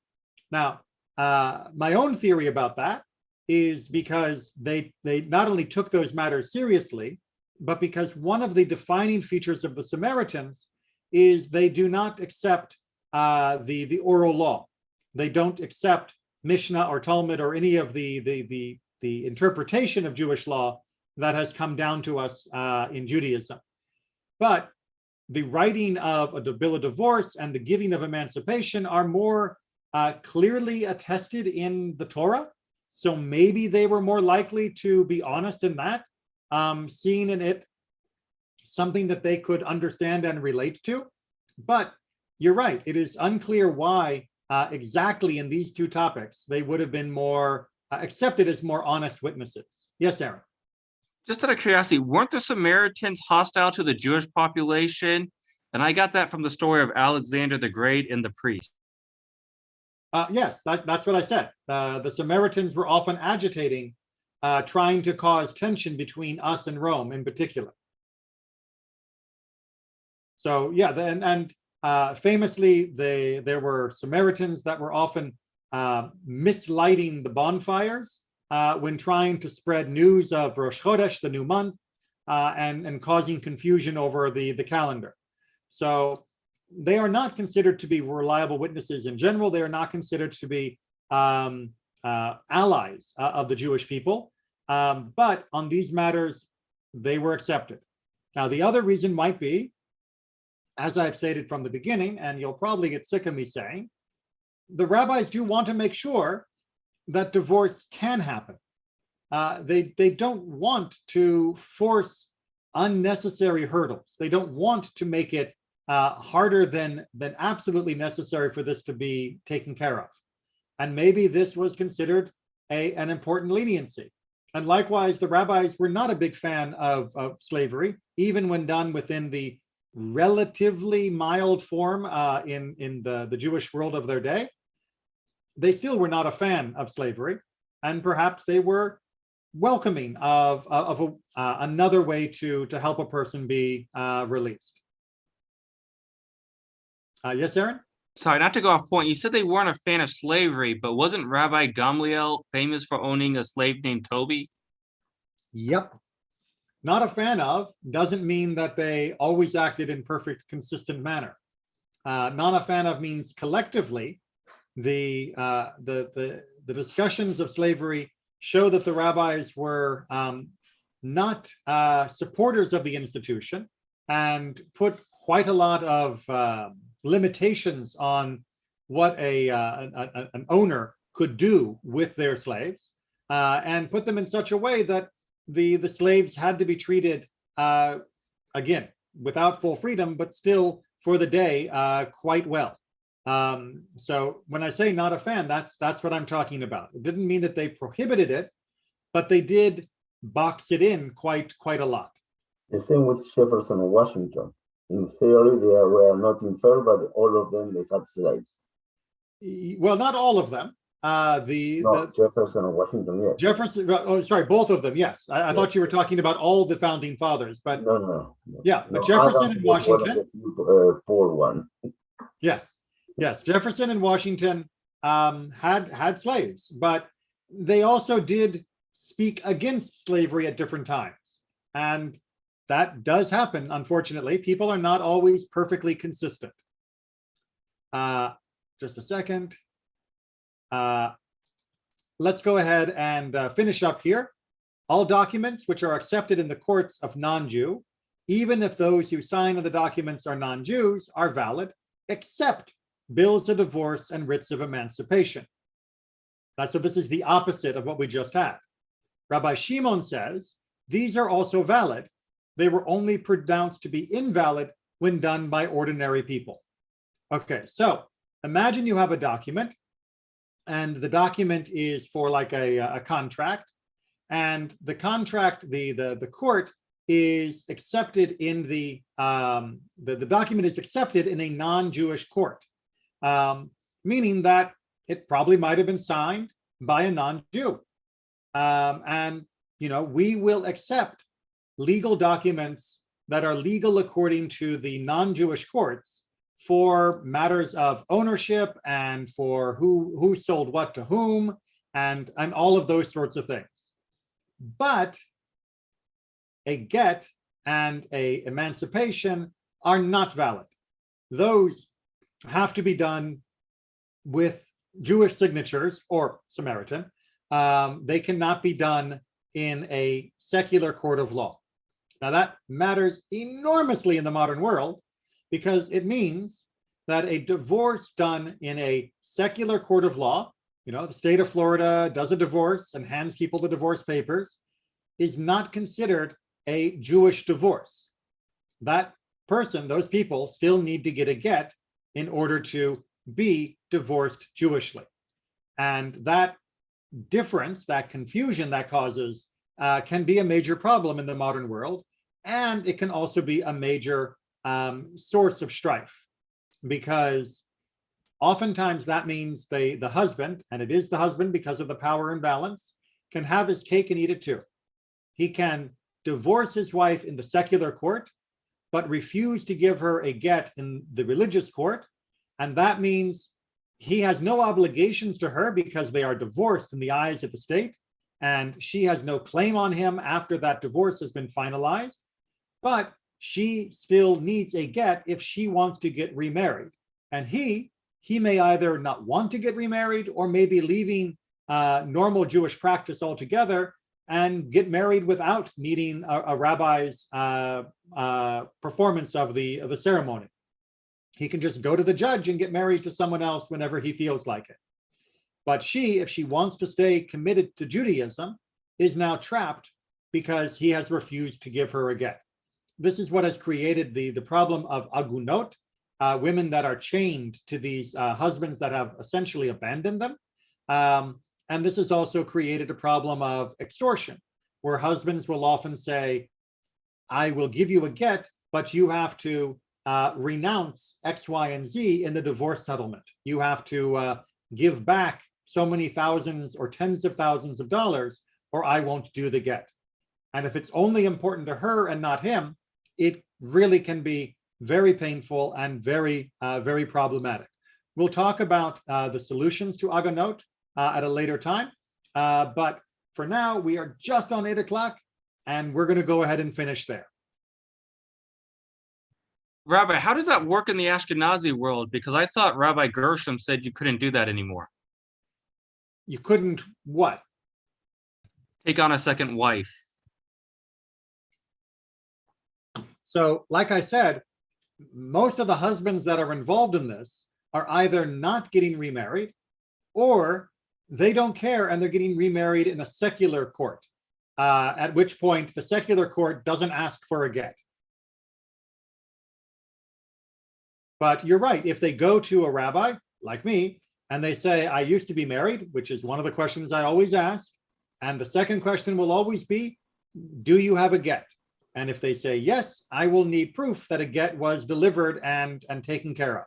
Now, my own theory about that is because they not only took those matters seriously, but because one of the defining features of the Samaritans is they do not accept the oral law. They don't accept Mishnah or Talmud or any of the interpretation of Jewish law that has come down to us in Judaism. But the writing of a bill of divorce and the giving of emancipation are more clearly attested in the Torah. So maybe they were more likely to be honest in that, seeing in it something that they could understand and relate to. But you're right, it is unclear why exactly in these two topics they would have been more accepted as more honest witnesses. Yes, Aaron. Just out of curiosity, weren't the Samaritans hostile to the Jewish population? And I got that from the story of Alexander the Great and the priest. Yes, that's what I said. The Samaritans were often agitating, trying to cause tension between us and Rome in particular. So yeah, and famously, there were Samaritans that were often mislighting the bonfires when trying to spread news of Rosh Chodesh, the new month, and causing confusion over the calendar. So they are not considered to be reliable witnesses in general. They are not considered to be allies of the Jewish people. But on these matters, they were accepted. Now, the other reason might be, as I've stated from the beginning, and you'll probably get sick of me saying, the rabbis do want to make sure that divorce can happen. They don't want to force unnecessary hurdles. They don't want to make it harder than absolutely necessary for this to be taken care of. And maybe this was considered an important leniency. And likewise, the rabbis were not a big fan of slavery, even when done within the relatively mild form in the Jewish world of their day. They still were not a fan of slavery, and perhaps they were welcoming of another way to help a person be released. Yes, Aaron? Sorry, not to go off point. You said they weren't a fan of slavery, but wasn't Rabbi Gamliel famous for owning a slave named Toby? Yep. Not a fan of doesn't mean that they always acted in perfect, consistent manner. Not a fan of means collectively, the discussions of slavery show that the rabbis were not supporters of the institution and put quite a lot of limitations on what an owner could do with their slaves. and put them in such a way that the slaves had to be treated, again, without full freedom, but still for the day, quite well. So when I say not a fan, that's what I'm talking about. It didn't mean that they prohibited it, but they did box it in quite a lot. The same with Jefferson and Washington. In theory, they were not unfair, but all of them, they had slaves. Well, not all of them. Jefferson and Washington, yes. Jefferson, oh, sorry, both of them, yes. I thought you were talking about all the founding fathers, but no. Yeah, but Jefferson and Washington. Poor one. Yes, Jefferson and Washington had slaves, but they also did speak against slavery at different times. And that does happen, unfortunately. People are not always perfectly consistent. Just a second. Let's go ahead and finish up here. All documents which are accepted in the courts of non-Jew, even if those who sign on the documents are non-Jews, are valid, except bills of divorce and writs of emancipation. So this is the opposite of what we just had. Rabbi Shimon says, these are also valid. They were only pronounced to be invalid when done by ordinary people. Okay, so imagine you have a document, and the document is for like a contract, and the contract, the court is accepted in the document is accepted in a non-Jewish court, meaning that it probably might have been signed by a non-Jew. And, we will accept legal documents that are legal according to the non-Jewish courts for matters of ownership and for who sold what to whom and all of those sorts of things. But a get and a emancipation are not valid. Those have to be done with Jewish signatures or Samaritan. They cannot be done in a secular court of law. Now that matters enormously in the modern world, because it means that a divorce done in a secular court of law, the state of Florida does a divorce and hands people the divorce papers, is not considered a Jewish divorce. That person, those people still need to get a get in order to be divorced Jewishly. And that difference, that confusion that causes, can be a major problem in the modern world. And it can also be a major source of strife, because oftentimes that means the husband, and it is the husband because of the power imbalance, can have his cake and eat it too. He can divorce his wife in the secular court, but refuse to give her a get in the religious court. And that means he has no obligations to her because they are divorced in the eyes of the state, and she has no claim on him after that divorce has been finalized. But she still needs a get if she wants to get remarried. And he may either not want to get remarried or maybe leaving normal Jewish practice altogether and get married without needing a rabbi's performance of the ceremony. He can just go to the judge and get married to someone else whenever he feels like it. But she, if she wants to stay committed to Judaism, is now trapped because he has refused to give her a get. This is what has created the problem of agunot, women that are chained to these husbands that have essentially abandoned them. And this has also created a problem of extortion, where husbands will often say, I will give you a get, but you have to renounce X, Y, and Z in the divorce settlement. You have to give back so many thousands or tens of thousands of dollars, or I won't do the get. And if it's only important to her and not him, it really can be very painful and very, very problematic. We'll talk about the solutions to agunot at a later time. But for now, we are just on 8 o'clock, and we're going to go ahead and finish there. Rabbi, how does that work in the Ashkenazi world? Because I thought Rabbi Gershom said you couldn't do that anymore. You couldn't what? Take on a second wife. So, like I said, most of the husbands that are involved in this are either not getting remarried, or they don't care, and they're getting remarried in a secular court, at which point the secular court doesn't ask for a get. But you're right, if they go to a rabbi like me and they say, I used to be married, which is one of the questions I always ask, and the second question will always be, do you have a get? And if they say yes, I will need proof that a get was delivered and taken care of.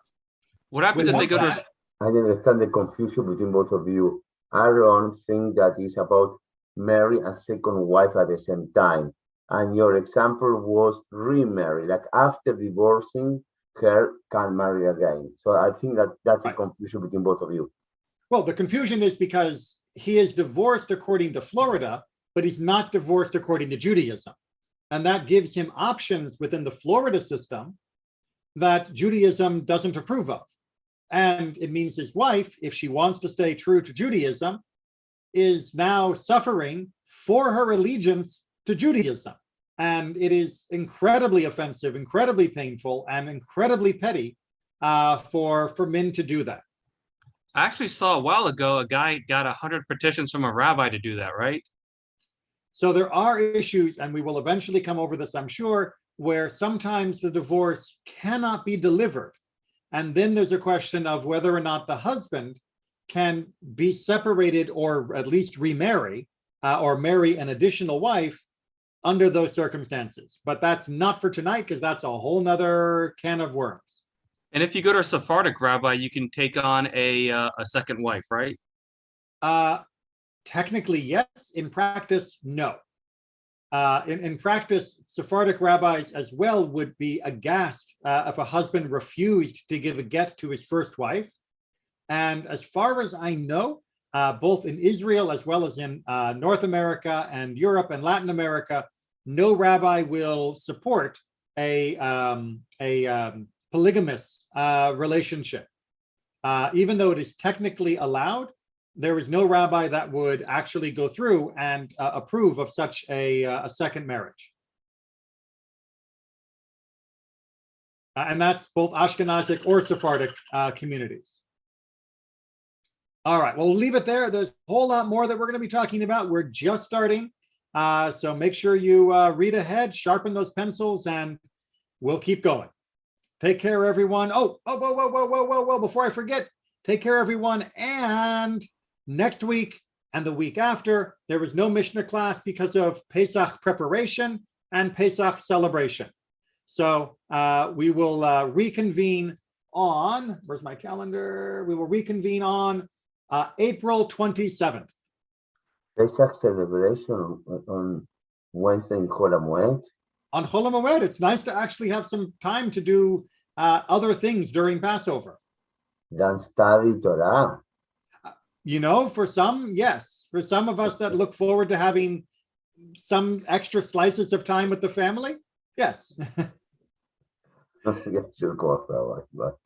What happens if they go to? I understand the confusion between both of you. I don't think that is about marry a second wife at the same time. And your example was remarry, like after divorcing, her can marry again. So I think that that's a confusion between both of you. Well, the confusion is because he is divorced according to Florida, but he's not divorced according to Judaism. And that gives him options within the Florida system that Judaism doesn't approve of. And it means his wife, if she wants to stay true to Judaism, is now suffering for her allegiance to Judaism. And it is incredibly offensive, incredibly painful, and incredibly petty for men to do that. I actually saw a while ago a guy got 100 petitions from a rabbi to do that, right? So there are issues, and we will eventually come over this, I'm sure, where sometimes the divorce cannot be delivered. And then there's a question of whether or not the husband can be separated or at least remarry or marry an additional wife under those circumstances. But that's not for tonight, because that's a whole nother can of worms. And if you go to a Sephardic rabbi, you can take on a second wife, right? Technically, yes. In practice, no. In practice, Sephardic rabbis as well would be aghast if a husband refused to give a get to his first wife. And as far as I know, both in Israel as well as in North America and Europe and Latin America, no rabbi will support a polygamous relationship. Even though it is technically allowed, there is no rabbi that would actually go through and approve of such a second marriage. And that's both Ashkenazic or Sephardic communities. All right, well, we'll leave it there. There's a whole lot more that we're going to be talking about. We're just starting. So make sure you read ahead, sharpen those pencils, and we'll keep going. Take care, everyone. Whoa, before I forget, take care, everyone. And next week and the week after, there was no Mishnah class because of Pesach preparation and Pesach celebration. So we will reconvene on, where's my calendar? We will reconvene on April 27th. Pesach celebration on Wednesday in Chol HaMoed. On Chol HaMoed, it's nice to actually have some time to do other things during Passover. Than study Torah. You know, for some, yes. For some of us that look forward to having some extra slices of time with the family, yes. Just go off that way. But